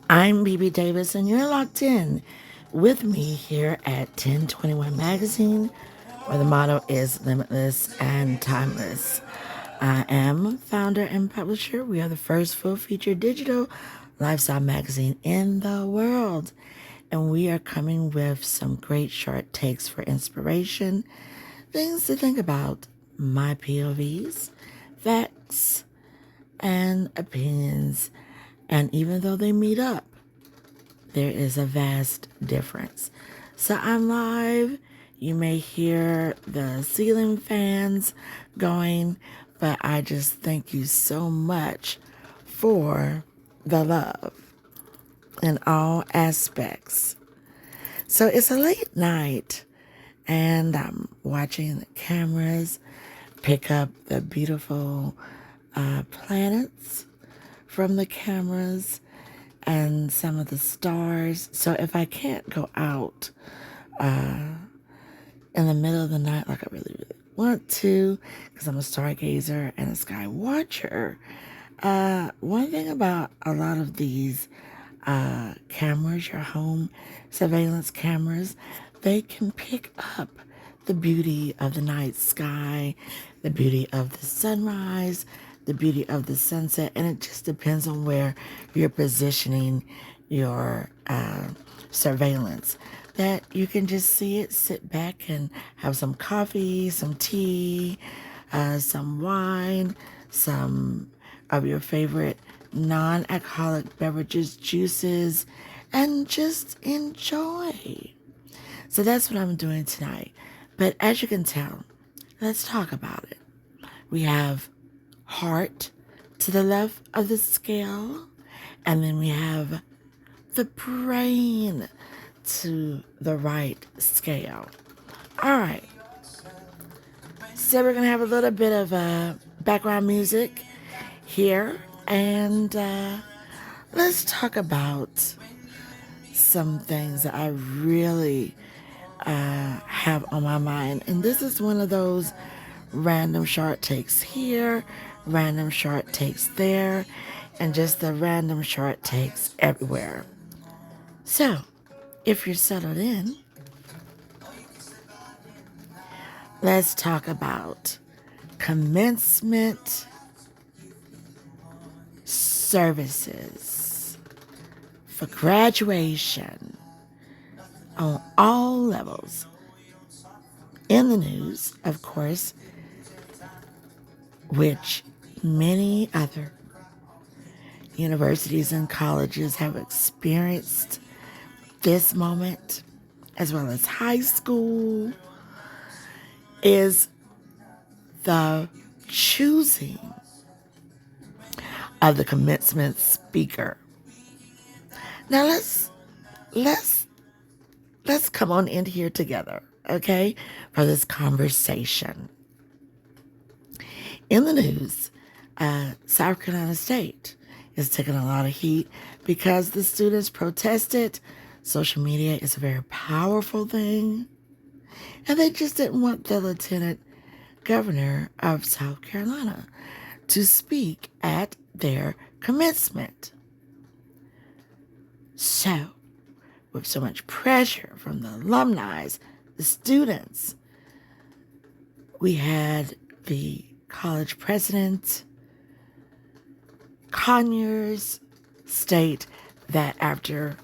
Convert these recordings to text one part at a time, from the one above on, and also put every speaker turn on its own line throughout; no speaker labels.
I'm BEBE Davis, and you're locked in with me here at 1021 Magazine, where the motto is Limitless and Timeless. I am founder and publisher. We are the first full-feature digital lifestyle magazine in the world, and we are coming with some great short takes for inspiration, things to think about, my POVs, facts, and opinions. And even though they meet up, there is a vast difference. So I'm live. You may hear the ceiling fans going, but I just thank you so much for the love in all aspects. So it's a late night, and I'm watching the cameras pick up the beautiful planets from the cameras and some of the stars. So if I can't go out in the middle of the night like I really, really want to, because I'm a stargazer and a sky watcher, one thing about a lot of these cameras, your home surveillance cameras, they can pick up the beauty of the night sky, the beauty of the sunrise, the beauty of the sunset, and it just depends on where you're positioning your surveillance. That you can just see it, sit back and have some coffee, some tea, some wine, some of your favorite non-alcoholic beverages, juices, and just enjoy. So that's what I'm doing tonight. But as you can tell, let's talk about it. We have heart to the left of the scale, and then we have the brain to the right scale. All right. So we're going to have a little bit of background music here, and let's talk about some things that I really have on my mind. And this is one of those random short takes here, random short takes there, and just the random short takes everywhere. So, if you're settled in, let's talk about commencement services for graduation on all levels. In the news, of course, which many other universities and colleges have experienced this moment, as well as high school, is the choosing of the commencement speaker. Now let's come on in here together, okay, for this conversation. In the news, South Carolina State is taking a lot of heat because the students protested. Social media is a very powerful thing, and they just didn't want the lieutenant governor of South Carolina to speak at their commencement. So, with so much pressure from the alumni, the students, we had the college president, Conyers, state that after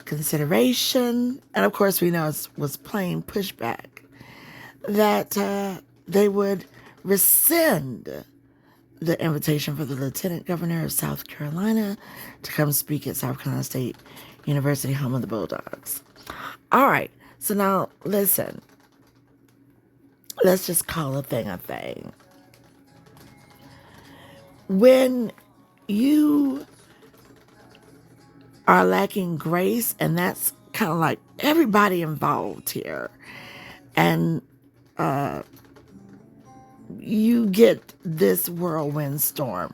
consideration, and of course we know it was plain pushback, that they would rescind the invitation for the lieutenant governor of South Carolina to come speak at South Carolina State University, home of the Bulldogs. All right, so now listen. Let's just call a thing a thing. When you are lacking grace, and that's kind of like everybody involved here, and you get this whirlwind storm.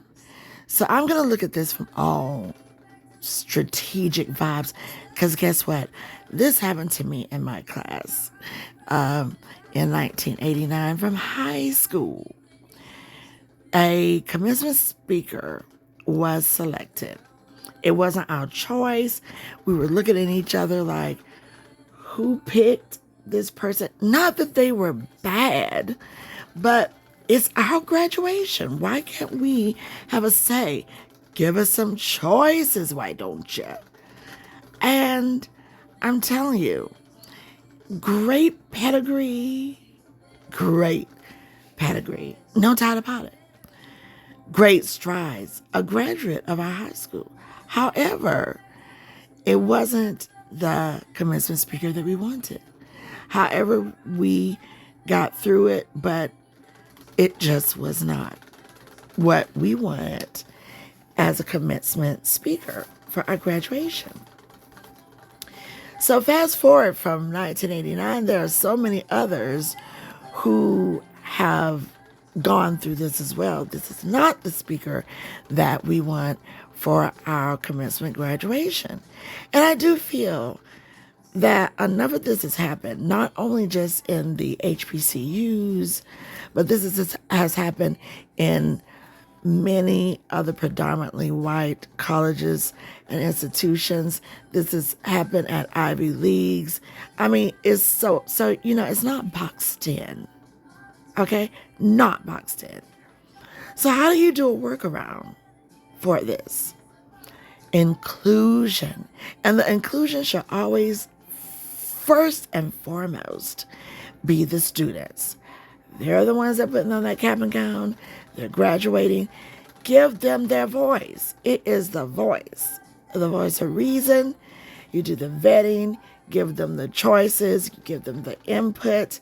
So I'm going to look at this from all strategic vibes, Because guess what? This happened to me in my class in 1989 from high school. A commencement speaker was selected. It wasn't our choice. We were looking at each other like, who picked this person? Not that they were bad, but it's our graduation. Why can't we have a say? Give us some choices, why don't you? And I'm telling you, great pedigree, no doubt about it. Great strides, a graduate of our high school. However, it wasn't the commencement speaker that we wanted. However, we got through it, but it just was not what we wanted as a commencement speaker for our graduation. So fast forward from 1989, there are so many others who have gone through this as well. This is not the speaker that we want for our commencement graduation. And I do feel that enough of this has happened, not only just in the HBCUs, but this has happened in many other predominantly white colleges and institutions. This has happened at Ivy Leagues. I mean, it's so it's not boxed in. Okay? Not boxed in. So how do you do a workaround for this? Inclusion. And the inclusion should always, first and foremost, be the students. They're the ones that are putting on that cap and gown. They're graduating. Give them their voice. It is the voice of reason. You do the vetting, give them the choices, you give them the input,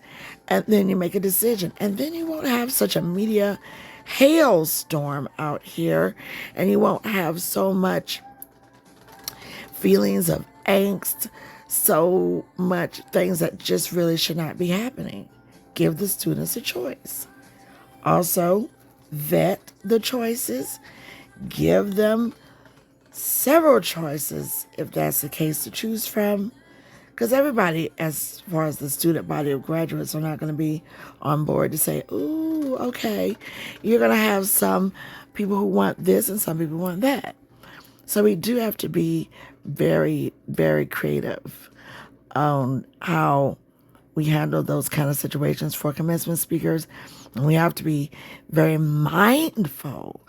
and then you make a decision. And then you won't have such a media hailstorm out here, and you won't have so much feelings of angst, so much things that just really should not be happening. Give the students a choice. Also, vet the choices. Give them several choices, if that's the case, to choose from. Because everybody, as far as the student body of graduates, are not going to be on board to say, ooh, okay. You're going to have some people who want this and some people want that. So we do have to be very, very creative on how we handle those kind of situations for commencement speakers. And we have to be very mindful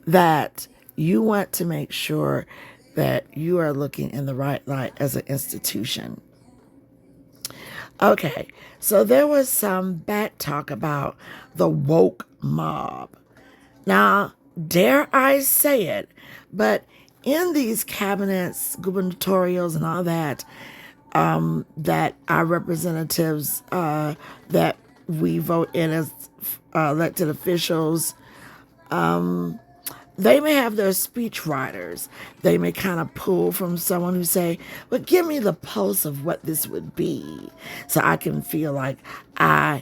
that you want to make sure that you are looking in the right light as an institution. Okay, so there was some back talk about the woke mob. Now, dare I say it, but in these cabinets, gubernatorials and all that, that our representatives that we vote in as elected officials, they may have their speech writers. They may kind of pull from someone who say, well, give me the pulse of what this would be so I can feel like I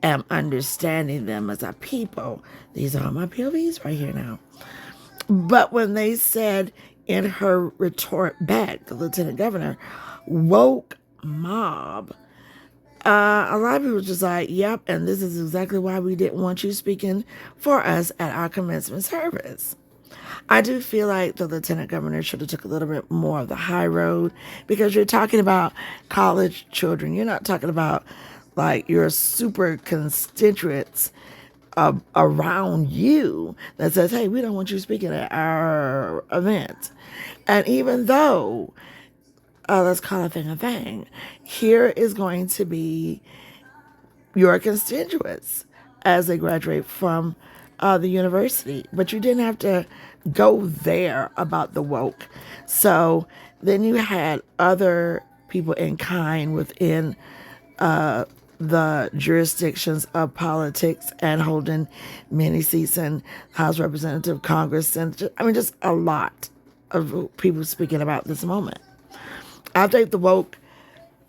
am understanding them as a people. These are my POVs right here now. But when they said in her retort back, the lieutenant governor, woke mob, a lot of people were just like, yep, and this is exactly why we didn't want you speaking for us at our commencement service. I do feel like the lieutenant governor should have took a little bit more of the high road, because you're talking about college children. You're not talking about like your super constituents around you that says, hey, we don't want you speaking at our event. And even though, let's call a thing, here is going to be your constituents as they graduate from the university. But you didn't have to go there about the woke. So then you had other people in kind within the jurisdictions of politics and holding many seats in House Representative, Congress, and just a lot of people speaking about this moment. I think the woke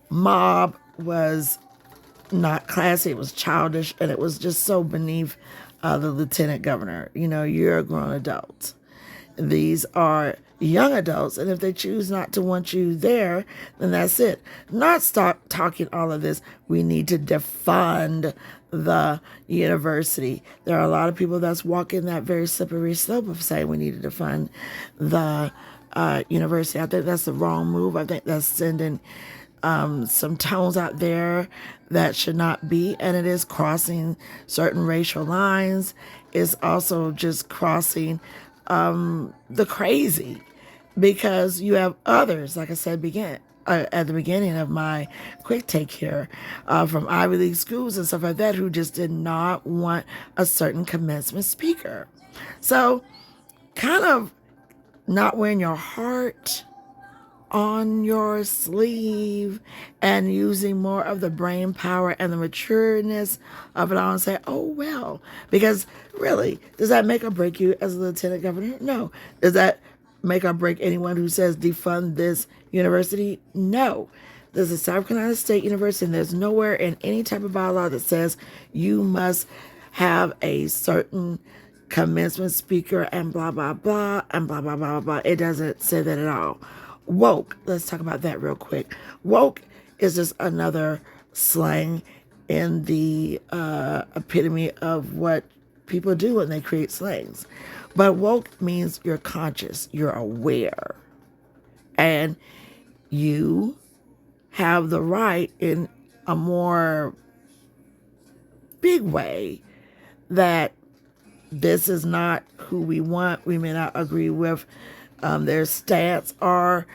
mob was not classy, it was childish, and it was just so beneath the lieutenant governor. You know, you're a grown adult. These are young adults, and if they choose not to want you there, then that's it. Not stop talking all of this. We need to defund the university. There are a lot of people that's walking that very slippery slope of saying we need to defund the university. I think that's the wrong move. I think that's sending some tones out there that should not be, and it is crossing certain racial lines. It's also just crossing the crazy, because you have others, like I said, at the beginning of my quick take here, from Ivy League schools and stuff like that, who just did not want a certain commencement speaker. So kind of not wearing your heart on your sleeve and using more of the brain power and the matureness of it all, and say, oh, well, because really, does that make or break you as a lieutenant governor? No. Does that make or break anyone who says defund this university? No. This is South Carolina State University, and there's nowhere in any type of bylaw that says you must have a certain commencement speaker and blah, blah, blah, and blah, blah, blah, blah. It doesn't say that at all. Woke, let's talk about that real quick. Woke is just another slang in the epitome of what people do when they create slangs. But woke means you're conscious, you're aware, and you have the right in a more big way that this is not who we want. We may not agree with their stance, or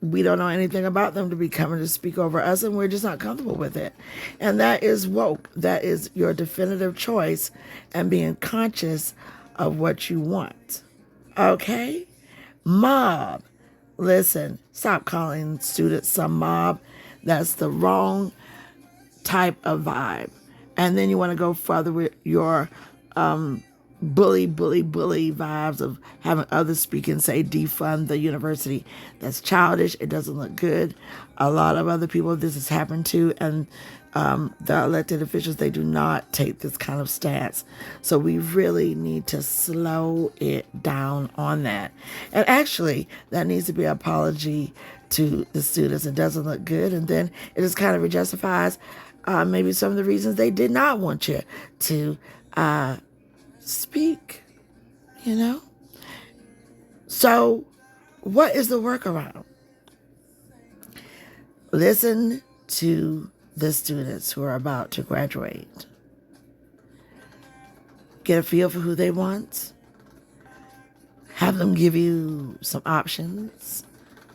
we don't know anything about them to be coming to speak over us, and we're just not comfortable with it. And that is woke. That is your definitive choice and being conscious of what you want. Okay? Mob. Listen, stop calling students some mob. That's the wrong type of vibe. And then you want to go further with your bully vibes of having others speak and say defund the university. That's childish. It doesn't look good. A lot of other people this has happened to, and the elected officials, they do not take this kind of stance. So we really need to slow it down on that. And actually, that needs to be an apology to the students. It doesn't look good, and then it just kind of justifies maybe some of the reasons they did not want you to speak, you know? So what is the workaround? Listen to the students who are about to graduate. Get a feel for who they want. Have them give you some options,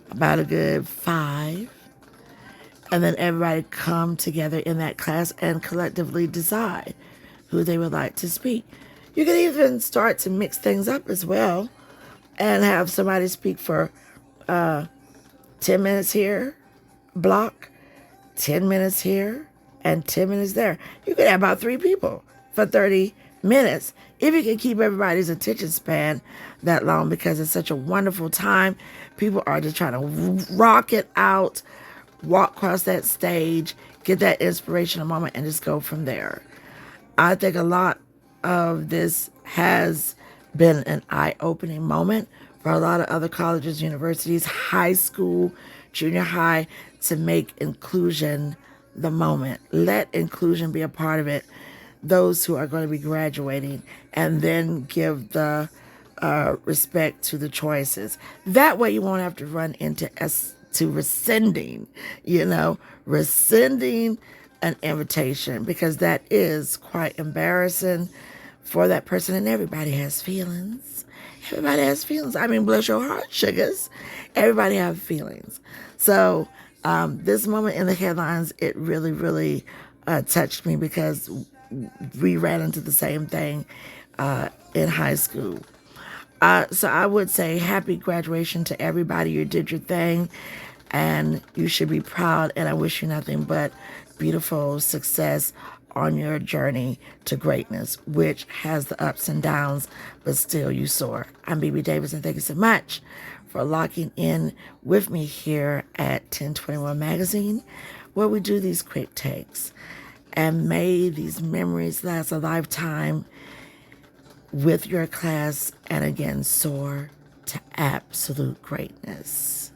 about a good 5. And then everybody come together in that class and collectively decide who they would like to speak. You can even start to mix things up as well and have somebody speak for 10 minutes here, block, 10 minutes here, and 10 minutes there. You could have about 3 people for 30 minutes if you can keep everybody's attention span that long, because it's such a wonderful time. People are just trying to rock it out, walk across that stage, get that inspirational moment, and just go from there. I think a lot of this has been an eye-opening moment for a lot of other colleges, universities, high school, junior high, to make inclusion the moment. Let inclusion be a part of it. Those who are going to be graduating, and then give the respect to the choices. That way you won't have to run into rescinding, rescinding an invitation, because that is quite embarrassing for that person, and everybody has feelings. Everybody has feelings. I mean, bless your heart, sugars. Everybody have feelings. So this moment in the headlines, it really, really touched me, because we ran into the same thing in high school. So I would say happy graduation to everybody. You did your thing, and you should be proud, and I wish you nothing but beautiful success on your journey to greatness, which has the ups and downs, but still you soar. I'm BEBE Davis, and thank you so much for locking in with me here at 1021 Magazine, where we do these quick takes. And may these memories last a lifetime with your class, and again, soar to absolute greatness.